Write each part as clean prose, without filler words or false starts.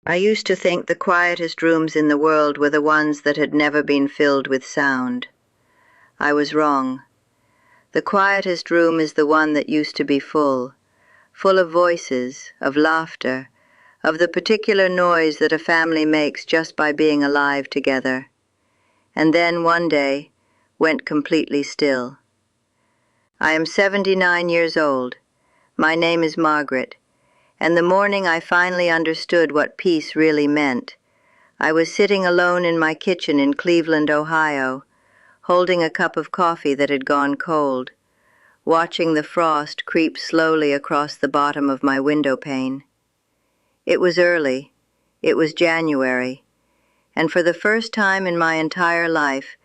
I used to think the quietest rooms in the world were the ones that had never been filled with sound. I was wrong. The quietest room is the one that used to be full of voices, of laughter, of the particular noise that a family makes just by being alive together, and then one day went completely still. I am 79 years old. My name is Margaret, and the morning I finally understood what peace really meant, I was sitting alone in my kitchen in Cleveland, Ohio, holding a cup of coffee that had gone cold, watching the frost creep slowly across the bottom of my window pane. It was early. It was January, and for the first time in my entire life,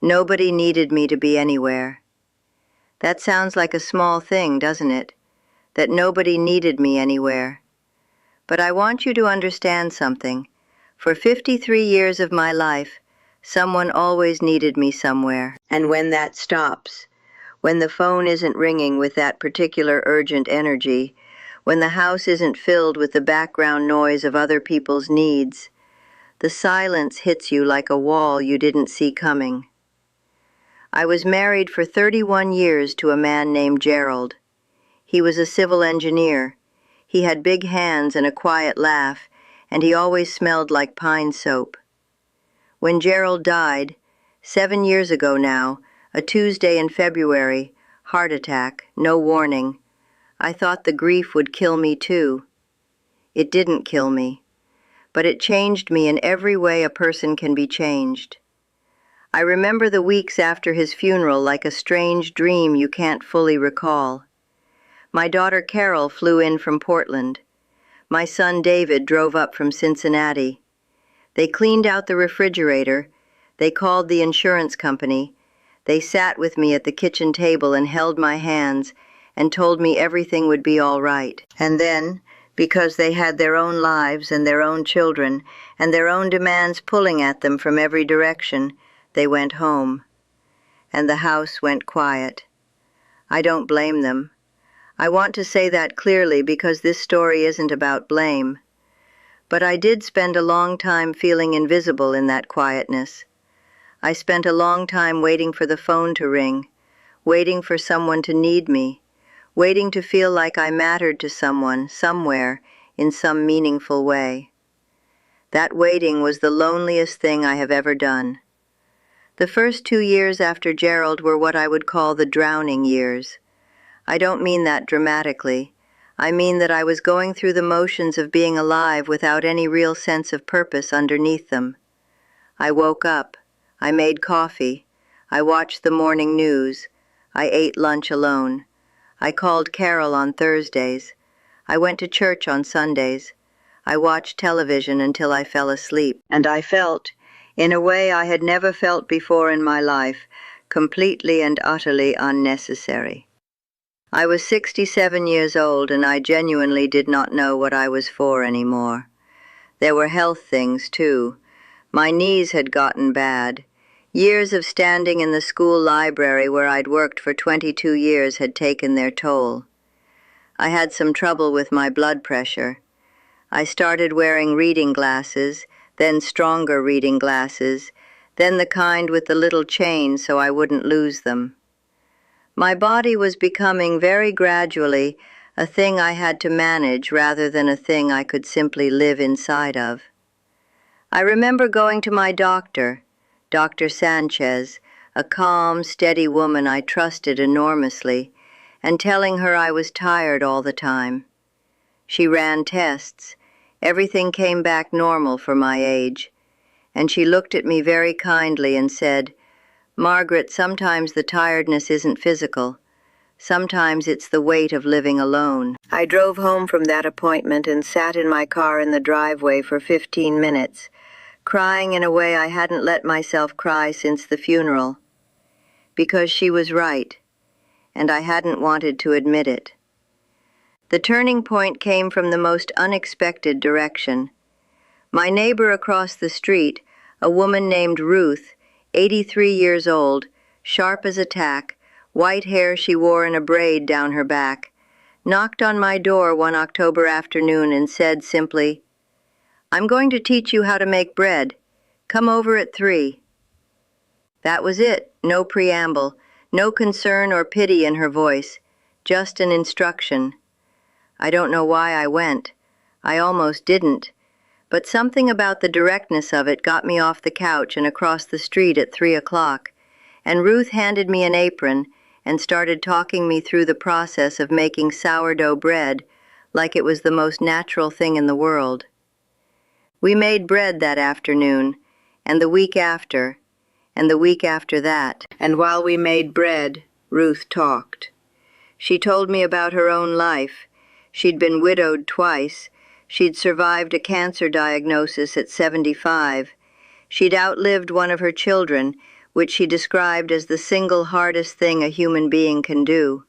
nobody needed me to be anywhere. That sounds like a small thing, doesn't it? That nobody needed me anywhere. But I want you to understand something. For 53 years of my life, someone always needed me somewhere. And when that stops, when the phone isn't ringing with that particular urgent energy, when the house isn't filled with the background noise of other people's needs, the silence hits you like a wall you didn't see coming. I was married for 31 years to a man named Gerald. He was a civil engineer. He had big hands and a quiet laugh, and he always smelled like pine soap. When Gerald died, 7 years ago now, a Tuesday in February, heart attack, no warning, I thought the grief would kill me too. It didn't kill me, but it changed me in every way a person can be changed. I remember the weeks after his funeral like a strange dream you can't fully recall. My daughter Carol flew in from Portland. My son David drove up from Cincinnati. They cleaned out the refrigerator. They called the insurance company. They sat with me at the kitchen table and held my hands and told me everything would be all right. And then, because they had their own lives and their own children and their own demands pulling at them from every direction, they went home. And the house went quiet. I don't blame them. I want to say that clearly because this story isn't about blame. But I did spend a long time feeling invisible in that quietness. I spent a long time waiting for the phone to ring, waiting for someone to need me, waiting to feel like I mattered to someone, somewhere, in some meaningful way. That waiting was the loneliest thing I have ever done. The first 2 years after Gerald were what I would call the drowning years. I don't mean that dramatically. I mean that I was going through the motions of being alive without any real sense of purpose underneath them. I woke up. I made coffee. I watched the morning news. I ate lunch alone. I called Carol on Thursdays. I went to church on Sundays. I watched television until I fell asleep. And I felt, in a way I had never felt before in my life, completely and utterly unnecessary. I was 67 years old, and I genuinely did not know what I was for anymore. There were health things, too. My knees had gotten bad. Years of standing in the school library where I'd worked for 22 years had taken their toll. I had some trouble with my blood pressure. I started wearing reading glasses, then stronger reading glasses, then the kind with the little chain so I wouldn't lose them. My body was becoming very gradually a thing I had to manage rather than a thing I could simply live inside of. I remember going to my doctor, Dr. Sanchez, a calm, steady woman I trusted enormously, and telling her I was tired all the time. She ran tests. Everything came back normal for my age, and she looked at me very kindly and said, "Margaret, sometimes the tiredness isn't physical. Sometimes it's the weight of living alone." I drove home from that appointment and sat in my car in the driveway for 15 minutes, crying in a way I hadn't let myself cry since the funeral. Because she was right, and I hadn't wanted to admit it. The turning point came from the most unexpected direction. My neighbor across the street, a woman named Ruth, 83 years old, sharp as a tack, white hair she wore in a braid down her back, knocked on my door one October afternoon and said simply, I'm going to teach you how to make bread. Come over at 3. That was it, no preamble, no concern or pity in her voice, just an instruction. I don't know why I went. I almost didn't. But something about the directness of it got me off the couch and across the street at 3 o'clock, and Ruth handed me an apron and started talking me through the process of making sourdough bread like it was the most natural thing in the world. We made bread that afternoon, and the week after, and the week after that. And while we made bread, Ruth talked. She told me about her own life. She'd been widowed twice. She'd survived a cancer diagnosis at 75. She'd outlived one of her children, which she described as the single hardest thing a human being can do.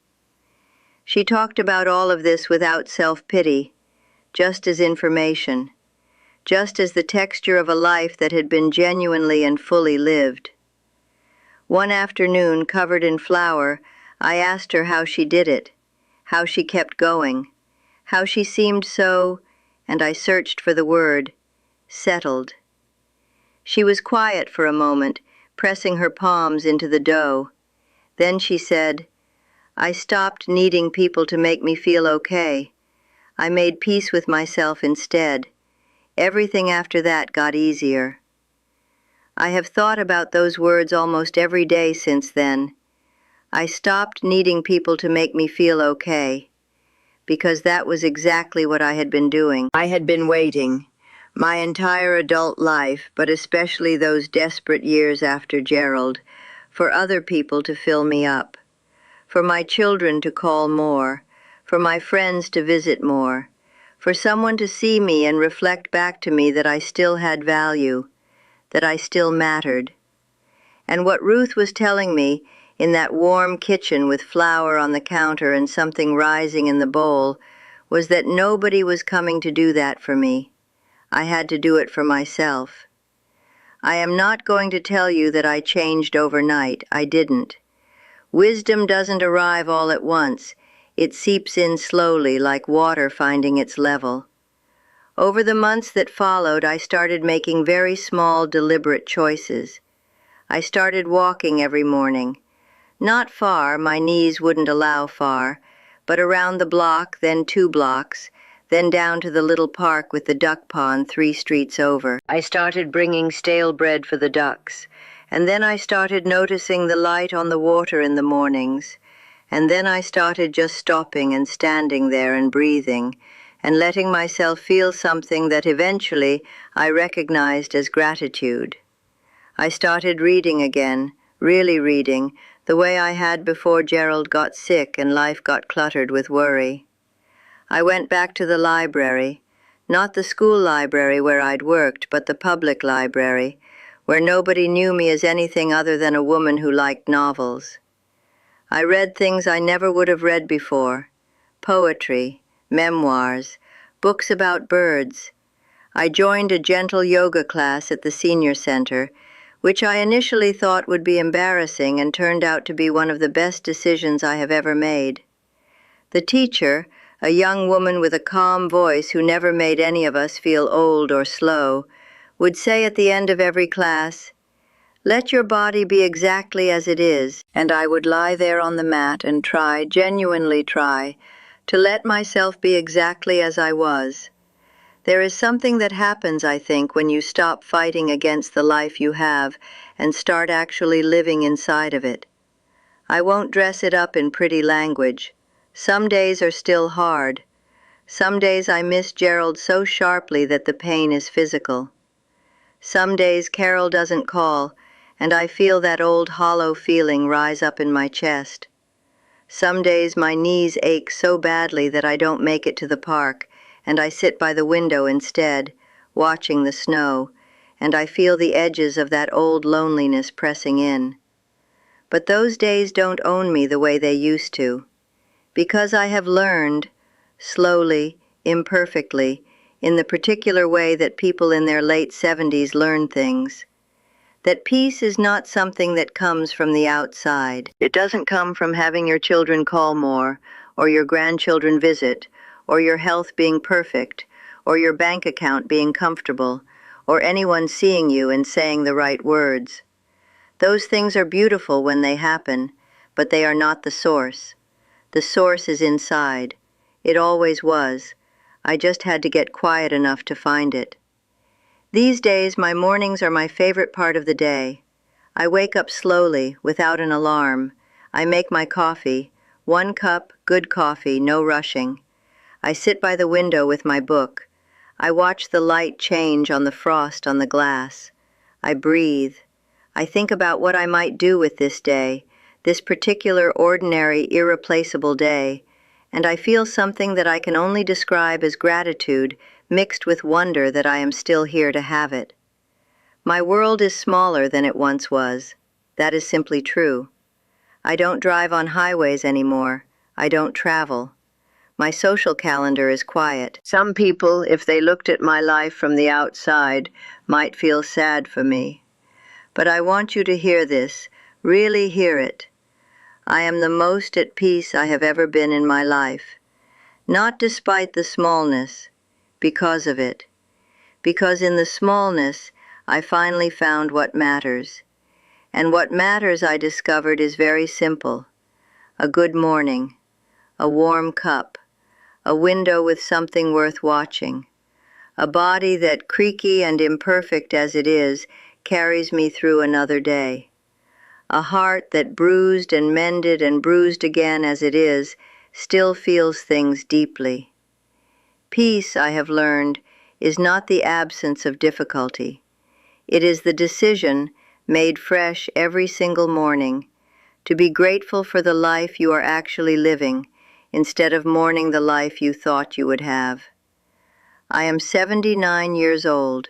She talked about all of this without self-pity, just as information, just as the texture of a life that had been genuinely and fully lived. One afternoon, covered in flour, I asked her how she did it, how she kept going, how she seemed so, and I searched for the word, settled. She was quiet for a moment, pressing her palms into the dough. Then she said, I stopped needing people to make me feel okay. I made peace with myself instead. Everything after that got easier. I have thought about those words almost every day since then. I stopped needing people to make me feel okay, because that was exactly what I had been doing. I had been waiting, my entire adult life, but especially those desperate years after Gerald, for other people to fill me up, for my children to call more, for my friends to visit more, for someone to see me and reflect back to me that I still had value, that I still mattered. And what Ruth was telling me in that warm kitchen with flour on the counter and something rising in the bowl was that nobody was coming to do that for me. I had to do it for myself. I am not going to tell you that I changed overnight. I didn't. Wisdom doesn't arrive all at once. It seeps in slowly, like water finding its level. Over the months that followed, I started making very small, deliberate choices. I started walking every morning. Not far, my knees wouldn't allow far, but around the block, then 2 blocks, then down to the little park with the duck pond 3 streets over. I started bringing stale bread for the ducks, and then I started noticing the light on the water in the mornings, and then I started just stopping and standing there and breathing, and letting myself feel something that eventually I recognized as gratitude. I started reading again, really reading, the way I had before Gerald got sick and life got cluttered with worry. I went back to the library, not the school library where I'd worked, but the public library, where nobody knew me as anything other than a woman who liked novels. I read things I never would have read before, poetry, memoirs, books about birds. I joined a gentle yoga class at the senior center, which I initially thought would be embarrassing and turned out to be one of the best decisions I have ever made. The teacher, a young woman with a calm voice who never made any of us feel old or slow, would say at the end of every class, "Let your body be exactly as it is," and I would lie there on the mat and try, genuinely try, to let myself be exactly as I was. There is something that happens, I think, when you stop fighting against the life you have and start actually living inside of it. I won't dress it up in pretty language. Some days are still hard. Some days I miss Gerald so sharply that the pain is physical. Some days Carol doesn't call, and I feel that old hollow feeling rise up in my chest. Some days my knees ache so badly that I don't make it to the park, and I sit by the window instead, watching the snow, and I feel the edges of that old loneliness pressing in. But those days don't own me the way they used to, because I have learned, slowly, imperfectly, in the particular way that people in their late 70s learn things, that peace is not something that comes from the outside. It doesn't come from having your children call more, or your grandchildren visit, or your health being perfect, or your bank account being comfortable, or anyone seeing you and saying the right words. Those things are beautiful when they happen, but they are not the source. The source is inside. It always was. I just had to get quiet enough to find it. These days, my mornings are my favorite part of the day. I wake up slowly, without an alarm. I make my coffee, 1 cup, good coffee, no rushing. I sit by the window with my book. I watch the light change on the frost on the glass. I breathe. I think about what I might do with this day, this particular ordinary, irreplaceable day, and I feel something that I can only describe as gratitude mixed with wonder that I am still here to have it. My world is smaller than it once was. That is simply true. I don't drive on highways anymore. I don't travel. My social calendar is quiet. Some people, if they looked at my life from the outside, might feel sad for me. But I want you to hear this, really hear it. I am the most at peace I have ever been in my life. Not despite the smallness, because of it. Because in the smallness, I finally found what matters. And what matters, I discovered, is very simple. A good morning, a warm cup, a window with something worth watching, a body that, creaky and imperfect as it is, carries me through another day, a heart that, bruised and mended and bruised again as it is, still feels things deeply. Peace, I have learned, is not the absence of difficulty. It is the decision, made fresh every single morning, to be grateful for the life you are actually living, instead of mourning the life you thought you would have. I am 79 years old,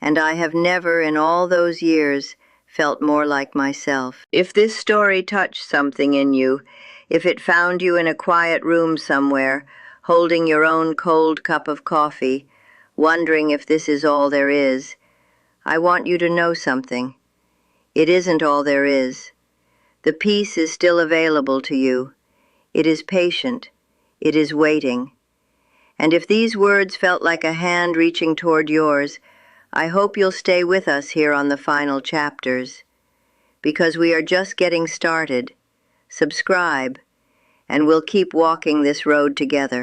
and I have never in all those years felt more like myself. If this story touched something in you, if it found you in a quiet room somewhere, holding your own cold cup of coffee, wondering if this is all there is, I want you to know something. It isn't all there is. The peace is still available to you. It is patient. It is waiting. And if these words felt like a hand reaching toward yours, I hope you'll stay with us here on the final chapters. Because we are just getting started. Subscribe, and we'll keep walking this road together.